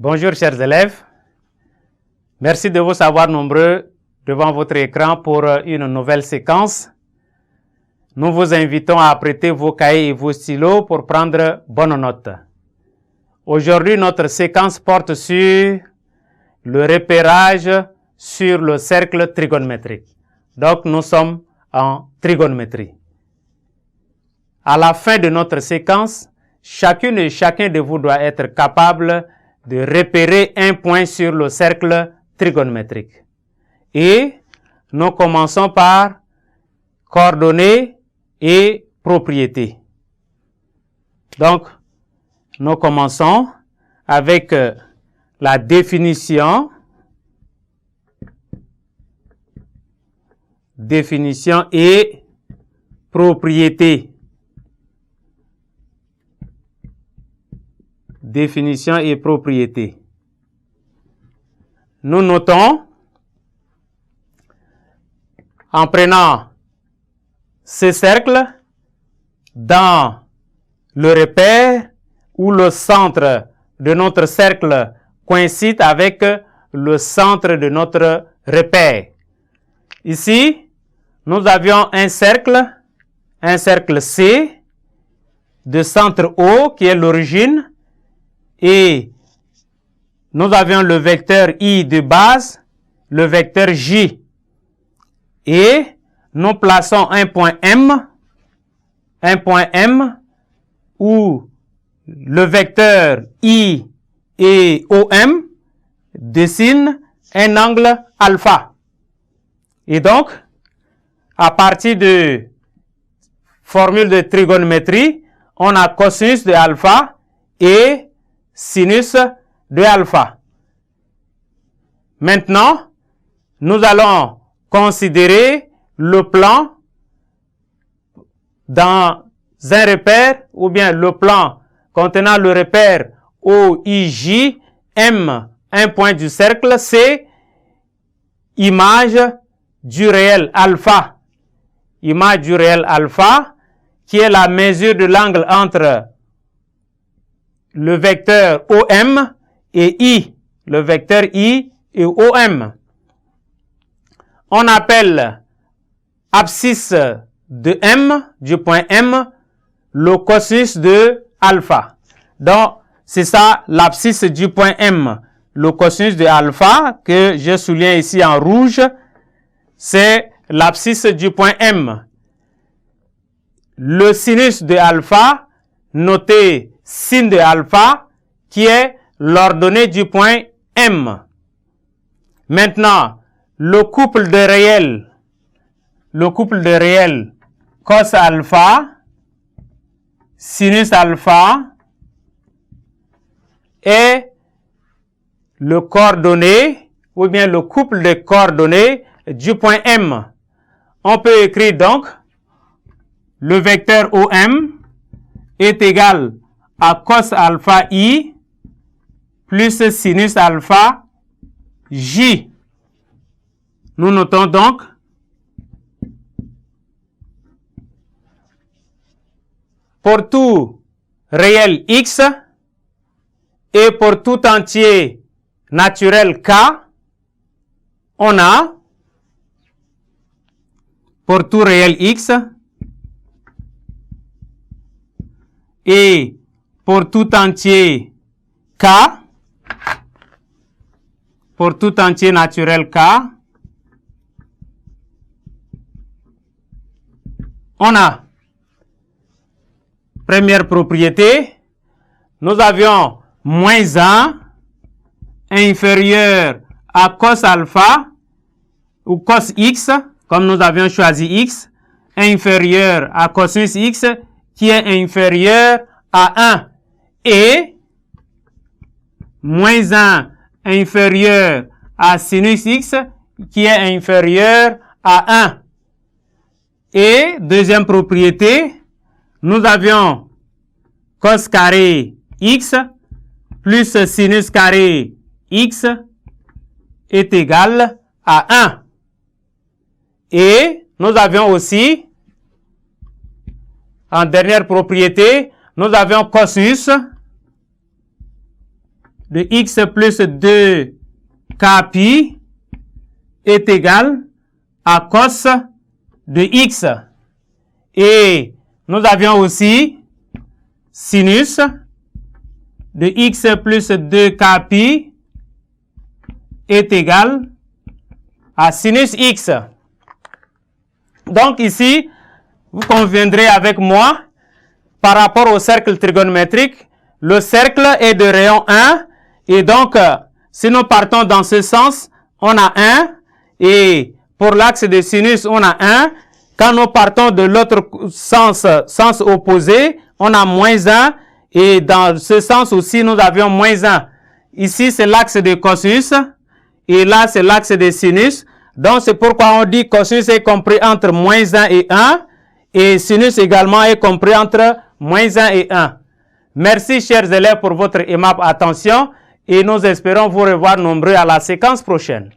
Bonjour chers élèves, merci de vous savoir nombreux devant votre écran pour une nouvelle séquence. Nous vous invitons à apprêter vos cahiers et vos stylos pour prendre bonne note. Aujourd'hui, notre séquence porte sur le repérage sur le cercle trigonométrique. Donc, nous sommes en trigonométrie. À la fin de notre séquence, chacune et chacun de vous doit être capable de repérer un point sur le cercle trigonométrique. Et nous commençons par coordonnées et propriétés. Donc, nous commençons avec la définition et propriété. Définition et propriété. Nous notons, en prenant ce cercle, dans le repère où le centre de notre cercle coïncide avec le centre de notre repère. Ici, nous avions un cercle C, de centre O qui est l'origine, et nous avions le vecteur I de base, le vecteur J. Et nous plaçons un point M où le vecteur I et OM dessinent un angle alpha. Et donc, à partir de formule de trigonométrie, on a cosinus de alpha et sinus de alpha. Maintenant, nous allons considérer le plan dans un repère ou bien le plan contenant le repère OIJ, M, un point du cercle, C, image du réel alpha. Image du réel alpha qui est la mesure de l'angle entre le vecteur OM et I, le vecteur I et OM. On appelle abscisse de M, du point M, le cosinus de alpha. Donc, c'est ça l'abscisse du point M. Le cosinus de alpha, que je souligne ici en rouge, c'est l'abscisse du point M. Le sinus de alpha, noté sin de alpha, qui est l'ordonnée du point M. Maintenant, le couple de réels, cos alpha, sinus alpha, et le coordonné, ou bien le couple de coordonnées du point M. On peut écrire donc, le vecteur OM est égal à cos alpha I plus sinus alpha J. Nous notons donc pour tout réel X et pour tout entier naturel K, on a pour tout réel X et pour tout entier K, pour tout entier naturel K, on a première propriété, nous avions moins 1 inférieur à cos alpha ou cos X, comme nous avions choisi X, inférieur à cosinus X qui est inférieur à 1 et moins 1 inférieur à sinus X qui est inférieur à 1. Et deuxième propriété, nous avions cos carré X plus sinus carré X est égal à 1. Et nous avions aussi, en dernière propriété, nous avions cosinus de x plus 2k pi est égal à cos de x. Et nous avions aussi sinus de x plus 2k pi est égal à sinus x. Donc ici, vous conviendrez avec moi, par rapport au cercle trigonométrique, le cercle est de rayon 1, et donc, si nous partons dans ce sens, on a 1, et pour l'axe de sinus, on a 1. Quand nous partons de l'autre sens, sens opposé, on a moins 1, et dans ce sens aussi, nous avions moins 1. Ici, c'est l'axe de cosinus, et là, c'est l'axe de sinus. Donc, c'est pourquoi on dit cosinus est compris entre moins 1 et 1, et sinus également est compris entre moins 1 et 1. Merci, chers élèves, pour votre aimable attention, et nous espérons vous revoir nombreux à la séquence prochaine.